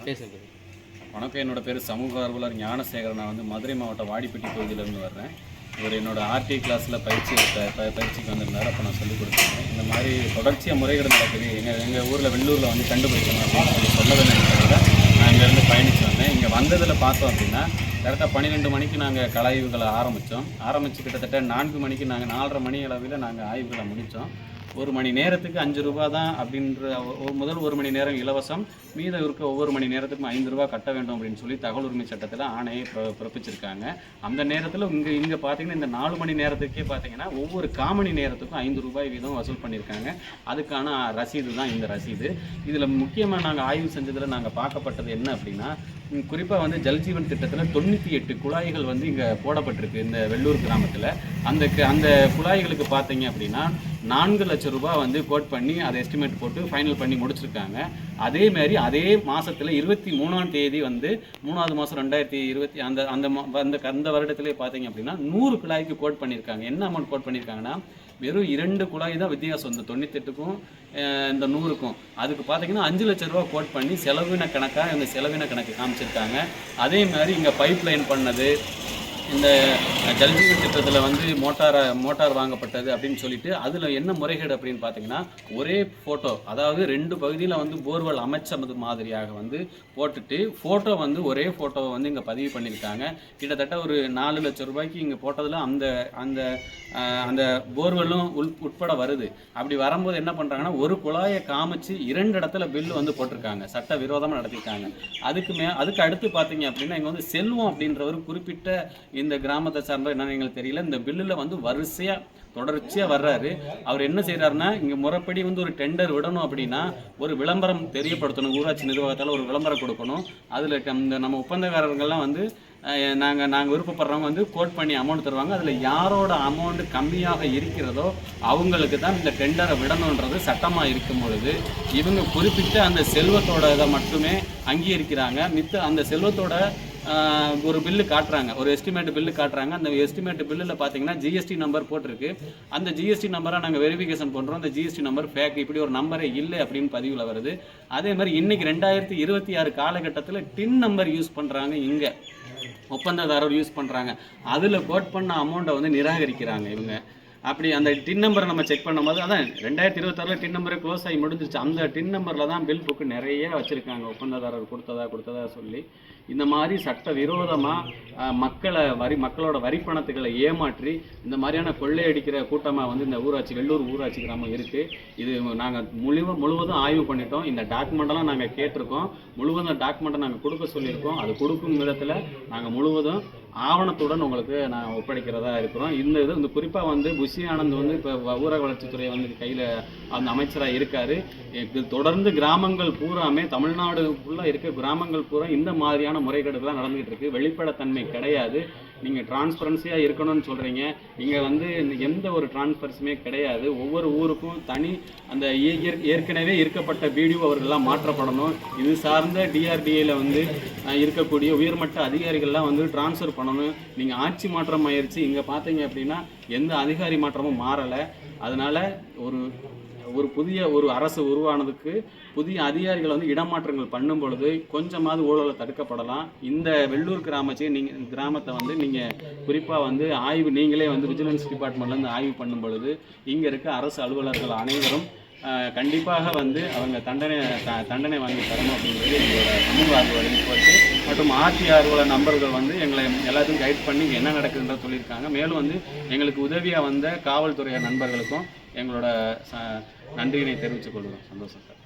பேசுங்க. வணக்கம். என்னோட பேர் சமூக ஆர்வலர் ஞானசேகரன். நான் வந்து மதுரை மாவட்டம் வாடிப்பட்டி பகுதியிலேருந்து வர்றேன். இவர் என்னோட ஆர்டி கிளாஸில் பயிற்சிக்கு வந்திருந்தார். அப்போ நான் சொல்லிக் கொடுத்துருந்தேன். இந்த மாதிரி தொடர்ச்சியாக முறைகேடு நடக்குது, எங்கள் ஊரில் வெள்ளூரில் வந்து கண்டுபிடிக்கணும் அப்படின்னு சொன்னதில்லை. நான் இங்கேருந்து பயணித்து வந்தேன். இங்கே வந்ததில் பார்த்தோம் அப்படின்னா கரெக்டாக 12 மணிக்கு நாங்கள் கள ஆய்வுகளை ஆரம்பித்து கிட்டத்தட்ட 4 மணிக்கு நாங்கள் 4:30 மணி அளவில் நாங்கள் ஆய்வுகளை முடித்தோம். 1 மணி நேரத்துக்கு 5 ரூபா தான் அப்படின்ற முதல் 1 மணி நேரம் இலவசம், மீதம் இருக்க ஒவ்வொரு மணி நேரத்துக்கும் 5 ரூபா கட்ட வேண்டும் அப்படின்னு சொல்லி தகவல் உரிமை சட்டத்தில் ஆணையை பிறப்பிச்சிருக்காங்க. அந்த நேரத்தில் இங்கே பார்த்தீங்கன்னா இந்த 4 மணி நேரத்துக்கே பார்த்தீங்கன்னா ஒவ்வொரு காமணி நேரத்துக்கும் 5 ரூபாய் வீதம் வசூல் பண்ணியிருக்காங்க. அதுக்கான ரசீது தான் இந்த ரசீது. இதில் முக்கியமாக நாங்கள் ஆய்வு செஞ்சதில் நாங்கள் பார்க்கப்பட்டது என்ன அப்படின்னா, குறிப்பாக வந்து ஜல்ஜீவன் திட்டத்தில் 98 குழாய்கள் வந்து இங்கே போடப்பட்டிருக்கு இந்த வெள்ளூர் கிராமத்தில். அந்த குழாய்களுக்கு பார்த்தீங்க அப்படின்னா 4 லட்சம் ரூபாய் வந்து கோட் பண்ணி அதை எஸ்டிமேட் போட்டு ஃபைனல் பண்ணி முடிச்சிருக்காங்க. அதேமாதிரி அதே மாதத்தில் 23ஆம் தேதி வந்து 3வது மாதம் 2020 அந்த வருடத்திலே பார்த்தீங்க அப்படின்னா 100 குழாய்க்கு கோட் பண்ணியிருக்காங்க. என்ன அமௌண்ட் கோட் பண்ணியிருக்காங்கன்னா வெறும் 2 குழாய் தான் வித்தியாசம், இந்த 98க்கும் இந்த 100க்கும். அதுக்கு பார்த்தீங்கன்னா 5 லட்சம் ரூபா கோட் பண்ணி செலவின கணக்கு காமிச்சிருக்காங்க. அதே மாதிரி இங்கே பைப் லைன் பண்ணது, இந்த ஜல்ஜீவன் திட்டத்தில் வந்து மோட்டார் வாங்கப்பட்டது அப்படின்னு சொல்லிட்டு அதில் என்ன முறைகேடு அப்படின்னு பார்த்தீங்கன்னா, ஒரே ஃபோட்டோ, அதாவது 2 பகுதியில் வந்து போர்வெல் அமைச்சது மாதிரியாக வந்து போட்டுட்டு ஃபோட்டோ வந்து ஒரே ஃபோட்டோவை வந்து இங்கே பதிவு பண்ணியிருக்காங்க. கிட்டத்தட்ட ஒரு 4 லட்சம் ரூபாய்க்கு இங்கே போட்டதில் அந்த போர்வெல்லும் உட்பட வருது. அப்படி வரும்போது என்ன பண்ணுறாங்கன்னா, ஒரு குழாயை காமிச்சு 2 இடத்துல பில்லு வந்து போட்டிருக்காங்க, சட்ட விரோதமாக நடத்திருக்காங்க. அதுக்கு அடுத்து பார்த்தீங்க அப்படின்னா, இங்கே வந்து செல்வம் அப்படின்ற ஒரு குறிப்பிட்ட இந்த கிராமத்தை சார்ந்த என்னன்னு எங்களுக்கு தெரியல, இந்த பில்லில் வந்து தொடர்ச்சியாக வர்றாரு. அவர் என்ன செய்கிறாருன்னா, இங்கே முறைப்படி வந்து ஒரு டெண்டர் விடணும் அப்படின்னா ஒரு விளம்பரம் தெரியப்படுத்தணும், ஊராட்சி நிர்வாகத்தால் ஒரு விளம்பரம் கொடுக்கணும். அதில் நம்ம ஒப்பந்தக்காரர்கள்லாம் வந்து நாங்கள் விருப்பப்படுறவங்க வந்து கோட் பண்ணி அமௌண்ட் தருவாங்க. அதில் யாரோட அமௌண்ட் கம்மியாக இருக்கிறதோ அவங்களுக்கு தான் இந்த டெண்டரை விடணுன்றது சட்டமாக இருக்கும் பொழுது இவங்க குறிப்பிட்ட அந்த செல்வத்தோட இதை மட்டுமே அங்கீகரிக்கிறாங்க. அந்த செல்வத்தோட ஒரு பில்லு காட்டுறாங்க, ஒரு எஸ்டிமேட் பில்லு காட்டுறாங்க. அந்த எஸ்டிமேட் பில்லில் பார்த்தீங்கன்னா ஜிஎஸ்டி நம்பர் போட்டிருக்கு. அந்த ஜிஎஸ்டி நம்பரை நாங்கள் வெரிஃபிகேஷன் பண்ணுறோம், அந்த ஜிஎஸ்டி நம்பர் ஃபேக், இப்படி ஒரு நம்பரே இல்லை அப்படின்னு பதிவில் வருது. அதே மாதிரி இன்றைக்கி 2026 காலகட்டத்தில் டின் நம்பர் யூஸ் பண்ணுறாங்க, இங்கே ஒப்பந்ததாரர் யூஸ் பண்ணுறாங்க. அதில் கோட் பண்ண அமௌண்ட்டை வந்து நிராகரிக்கிறாங்க இவங்க. அப்படி அந்த டின் நம்பரை நம்ம செக் பண்ணும்போது அதான் 2026 டின் நம்பரை க்ளோஸ் ஆகி முடிஞ்சிருச்சு. அந்த டின் நம்பரில் தான் பில் புக்கு நிறைய வச்சுருக்காங்க, ஒப்பந்ததாரர் கொடுத்ததா சொல்லி. இந்த மாதிரி சட்ட விரோதமாக மக்களோட வரி பணத்துக்களை ஏமாற்றி இந்த மாதிரியான கொள்ளையடிக்கிற கூட்டமாக வந்து இந்த வெள்ளூர் ஊராட்சி கிராமம் இருக்குது. இது நாங்கள் முழுவதும் ஆய்வு பண்ணிட்டோம். இந்த டாக்குமெண்ட்டெல்லாம் நாங்கள் கேட்டிருக்கோம், முழுவதும் டாக்குமெண்ட்டை நாங்கள் கொடுக்க சொல்லியிருக்கோம். அது கொடுக்கும் விதத்தில் நாங்கள் முழுவதும் ஆவணத்துடன் உங்களுக்கு நான் ஒப்படைக்கிறதா இருக்கிறோம். இந்த குறிப்பாக வந்து புஷி ஆனந்த் வந்து இப்போ ஊரக வளர்ச்சித்துறை வந்து கையில் அந்த அமைச்சராக இருக்கார். தொடர்ந்து கிராமங்கள் பூராமே, தமிழ்நாடு ஃபுல்லாக இருக்க கிராமங்கள் பூரா இந்த மாதிரியான முறைகேடுகள்லாம் நடந்துகிட்டு இருக்குது. வெளிப்படைத்தன்மை கிடையாது. நீங்கள் டிரான்ஸ்பரன்சியாக இருக்கணும்னு சொல்கிறீங்க, இங்கே வந்து எந்த ஒரு டிரான்ஸ்பரன்ஸுமே கிடையாது. ஒவ்வொரு ஊருக்கும் தனி அந்த ஏற்கனவே இருக்கப்பட்ட பிடிஓ அவர்கள்லாம் மாற்றப்படணும். இது சார்ந்த டிஆர்டிஏல வந்து இருக்கக்கூடிய உயர்மட்ட அதிகாரிகள்லாம் வந்து டிரான்ஸ்ஃபர் பண்ணணும். நீங்கள் ஆட்சி மாற்றம் ஆயிடுச்சு, இங்கே பார்த்தீங்க அப்படின்னா எந்த அதிகாரி மாற்றமும் மாறலை. அதனால் ஒரு புதிய அரசு உருவானதுக்கு புதிய அதிகாரிகள் வந்து இடமாற்றங்கள் பண்ணும் பொழுது கொஞ்சமாவது ஊழலை தடுக்கப்படலாம். இந்த வெள்ளூர் கிராமத்தை வந்து நீங்கள் குறிப்பாக வந்து ஆய்வு நீங்களே வந்து விஜிலன்ஸ் டிபார்ட்மெண்ட்லேருந்து ஆய்வு பண்ணும் பொழுது இங்கே இருக்க அரசு அலுவலர்கள் அனைவரும் கண்டிப்பாக வந்து அவங்க தண்டனை வாங்கி தரணும் அப்படிங்கிறது எங்களோட சமூக ஆர்வலர் கோரிக்கை. மற்றும் ஆட்சி ஆர்வலர் நண்பர்கள் வந்து எங்களை எல்லாத்தையும் கைட் பண்ணி என்ன நடக்குதுன்ற சொல்லியிருக்காங்க. மேலும் வந்து எங்களுக்கு உதவியாக வந்த காவல்துறை நண்பர்களுக்கும் எங்களோட நன்றியினை தெரிவித்துக் கொள்கிறோம். சந்தோஷம் சார்.